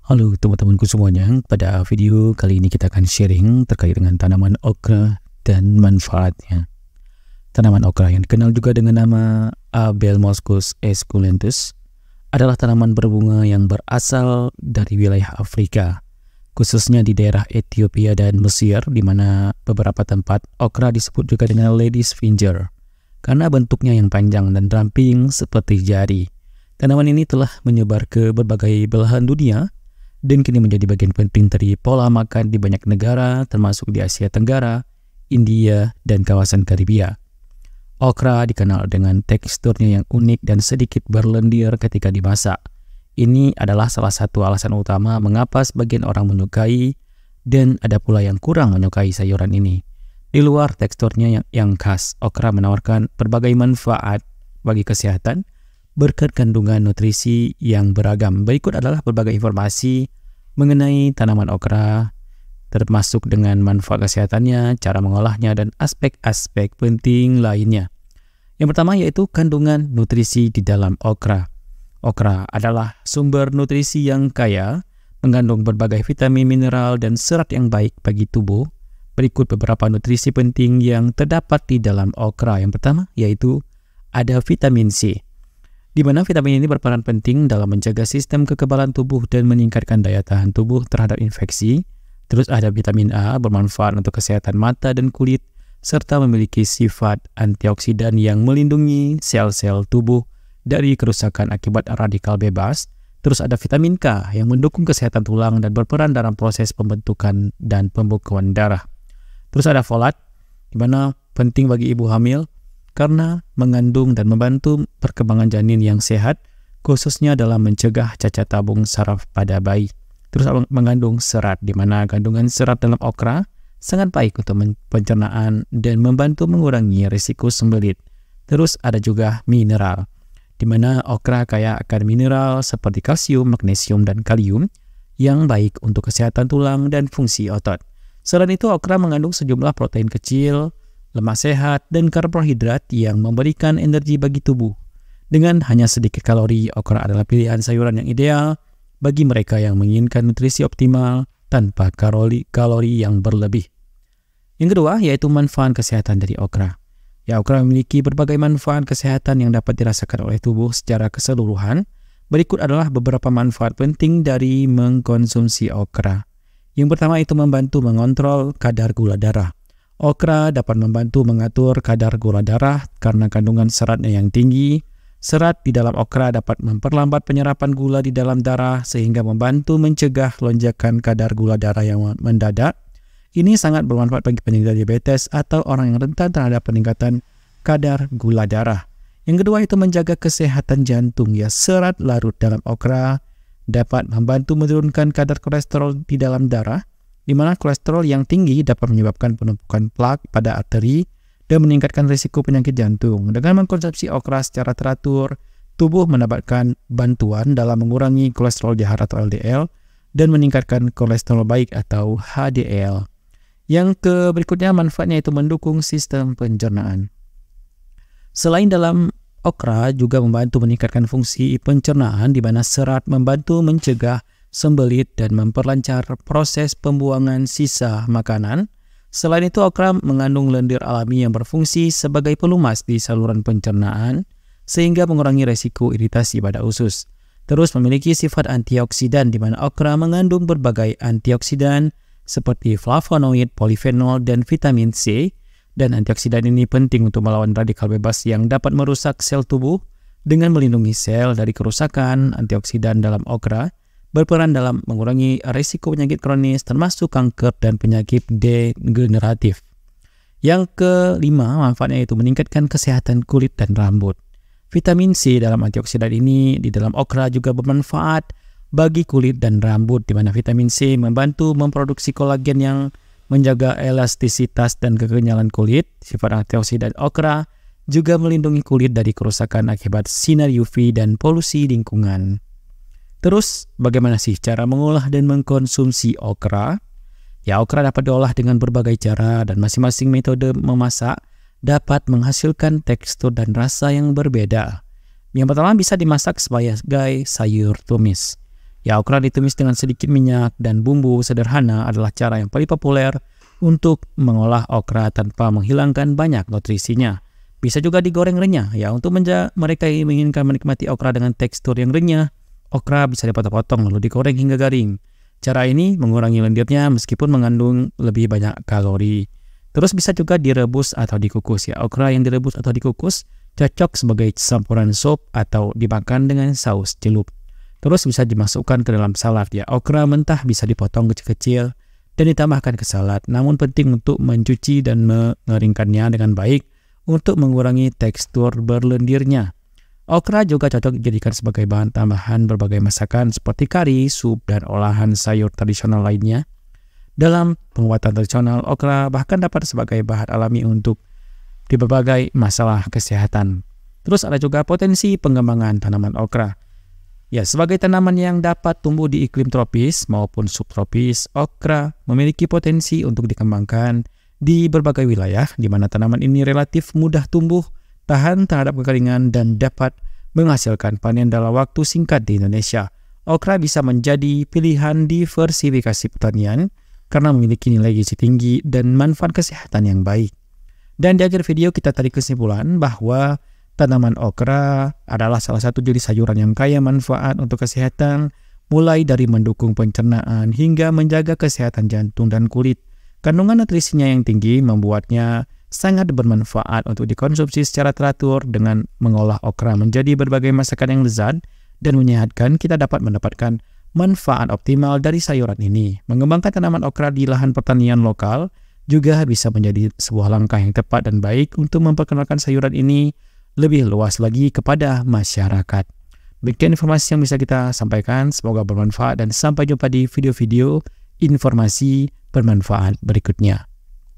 Halo teman-temanku semuanya, pada video kali ini kita akan sharing terkait dengan tanaman okra dan manfaatnya. Tanaman okra yang dikenal juga dengan nama Abelmoschus esculentus adalah tanaman berbunga yang berasal dari wilayah Afrika, khususnya di daerah Ethiopia dan Mesir, di mana beberapa tempat okra disebut juga dengan lady's finger karena bentuknya yang panjang dan ramping seperti jari. Tanaman ini telah menyebar ke berbagai belahan dunia dan kini menjadi bagian penting dari pola makan di banyak negara, termasuk di Asia Tenggara, India, dan kawasan Karibia. Okra dikenal dengan teksturnya yang unik dan sedikit berlendir ketika dimasak. Ini adalah salah satu alasan utama mengapa sebagian orang menyukai dan ada pula yang kurang menyukai sayuran ini. Di luar teksturnya yang khas, okra menawarkan berbagai manfaat bagi kesehatan berkat kandungan nutrisi yang beragam. Berikut adalah berbagai informasi mengenai tanaman okra, termasuk dengan manfaat kesehatannya, cara mengolahnya, dan aspek-aspek penting lainnya. Yang pertama yaitu kandungan nutrisi di dalam okra. Okra adalah sumber nutrisi yang kaya, mengandung berbagai vitamin, mineral, dan serat yang baik bagi tubuh. Berikut beberapa nutrisi penting yang terdapat di dalam okra. Yang pertama yaitu ada vitamin C, di mana vitamin ini berperan penting dalam menjaga sistem kekebalan tubuh dan meningkatkan daya tahan tubuh terhadap infeksi. Terus ada vitamin A, bermanfaat untuk kesehatan mata dan kulit, serta memiliki sifat antioksidan yang melindungi sel-sel tubuh dari kerusakan akibat radikal bebas. Terus ada vitamin K yang mendukung kesehatan tulang dan berperan dalam proses pembentukan dan pembekuan darah. Terus ada folat, di mana penting bagi ibu hamil karena mengandung dan membantu perkembangan janin yang sehat, khususnya dalam mencegah cacat tabung saraf pada bayi. Terus mengandung serat, di mana kandungan serat dalam okra sangat baik untuk pencernaan dan membantu mengurangi risiko sembelit. Terus ada juga mineral, di mana okra kaya akan mineral seperti kalsium, magnesium, dan kalium yang baik untuk kesehatan tulang dan fungsi otot. Selain itu, okra mengandung sejumlah protein kecil, lemak sehat, dan karbohidrat yang memberikan energi bagi tubuh. Dengan hanya sedikit kalori, okra adalah pilihan sayuran yang ideal bagi mereka yang menginginkan nutrisi optimal tanpa kalori yang berlebih. Yang kedua, yaitu manfaat kesehatan dari okra. Okra memiliki berbagai manfaat kesehatan yang dapat dirasakan oleh tubuh secara keseluruhan. Berikut adalah beberapa manfaat penting dari mengkonsumsi okra. Yang pertama itu membantu mengontrol kadar gula darah. Okra dapat membantu mengatur kadar gula darah karena kandungan seratnya yang tinggi. Serat di dalam okra dapat memperlambat penyerapan gula di dalam darah sehingga membantu mencegah lonjakan kadar gula darah yang mendadak. Ini sangat bermanfaat bagi penderita diabetes atau orang yang rentan terhadap peningkatan kadar gula darah. Yang kedua itu menjaga kesehatan jantung. Serat larut dalam okra dapat membantu menurunkan kadar kolesterol di dalam darah, di mana kolesterol yang tinggi dapat menyebabkan penumpukan plak pada arteri dan meningkatkan risiko penyakit jantung. Dengan mengkonsumsi okra secara teratur, tubuh mendapatkan bantuan dalam mengurangi kolesterol jahat atau LDL dan meningkatkan kolesterol baik atau HDL. Yang berikutnya manfaatnya itu mendukung sistem pencernaan. Selain dalam okra juga membantu meningkatkan fungsi pencernaan, di mana serat membantu mencegah sembelit dan memperlancar proses pembuangan sisa makanan. Selain itu, okra mengandung lendir alami yang berfungsi sebagai pelumas di saluran pencernaan sehingga mengurangi resiko iritasi pada usus. Terus memiliki sifat antioksidan, di mana okra mengandung berbagai antioksidan seperti flavonoid, polifenol, dan vitamin C. Dan antioksidan ini penting untuk melawan radikal bebas yang dapat merusak sel tubuh. Dengan melindungi sel dari kerusakan, antioksidan dalam okra berperan dalam mengurangi risiko penyakit kronis termasuk kanker dan penyakit degeneratif. Yang kelima, manfaatnya itu meningkatkan kesehatan kulit dan rambut. Vitamin C dalam antioksidan ini di dalam okra juga bermanfaat bagi kulit dan rambut, di mana vitamin C membantu memproduksi kolagen yang menjaga elastisitas dan kekenyalan kulit. Sifat antioksidan okra juga melindungi kulit dari kerusakan akibat sinar UV dan polusi lingkungan. Terus, bagaimana sih cara mengolah dan mengkonsumsi okra? Okra dapat diolah dengan berbagai cara dan masing-masing metode memasak dapat menghasilkan tekstur dan rasa yang berbeda. Yang pertama bisa dimasak sebagai sayur tumis. Ya, okra ditumis dengan sedikit minyak dan bumbu sederhana adalah cara yang paling populer untuk mengolah okra tanpa menghilangkan banyak nutrisinya. Bisa juga digoreng renyah ya, untuk mereka yang menginginkan menikmati okra dengan tekstur yang renyah, okra bisa dipotong-potong lalu digoreng hingga garing. Cara ini mengurangi lendirnya meskipun mengandung lebih banyak kalori. Terus bisa juga direbus atau dikukus ya. Okra yang direbus atau dikukus cocok sebagai campuran sup atau dimakan dengan saus celup. Terus bisa dimasukkan ke dalam salad ya. Okra mentah bisa dipotong kecil-kecil dan ditambahkan ke salad. Namun penting untuk mencuci dan mengeringkannya dengan baik untuk mengurangi tekstur berlendirnya. Okra juga cocok dijadikan sebagai bahan tambahan berbagai masakan seperti kari, sup, dan olahan sayur tradisional lainnya. Dalam pengobatan tradisional, okra bahkan dapat sebagai bahan alami untuk di berbagai masalah kesehatan. Terus ada juga potensi pengembangan tanaman okra. Ya, sebagai tanaman yang dapat tumbuh di iklim tropis maupun subtropis, okra memiliki potensi untuk dikembangkan di berbagai wilayah di mana tanaman ini relatif mudah tumbuh, tahan terhadap kekeringan, dan dapat menghasilkan panen dalam waktu singkat di Indonesia. Okra bisa menjadi pilihan diversifikasi pertanian karena memiliki nilai gizi tinggi dan manfaat kesehatan yang baik. Dan di akhir video kita tarik kesimpulan bahwa tanaman okra adalah salah satu jenis sayuran yang kaya manfaat untuk kesehatan, mulai dari mendukung pencernaan hingga menjaga kesehatan jantung dan kulit. Kandungan nutrisinya yang tinggi membuatnya sangat bermanfaat untuk dikonsumsi secara teratur. Dengan mengolah okra menjadi berbagai masakan yang lezat dan menyehatkan, kita dapat mendapatkan manfaat optimal dari sayuran ini. Mengembangkan tanaman okra di lahan pertanian lokal juga bisa menjadi sebuah langkah yang tepat dan baik untuk memperkenalkan sayuran ini lebih luas lagi kepada masyarakat. Demikian informasi yang bisa kita sampaikan, semoga bermanfaat dan sampai jumpa di video-video informasi bermanfaat berikutnya.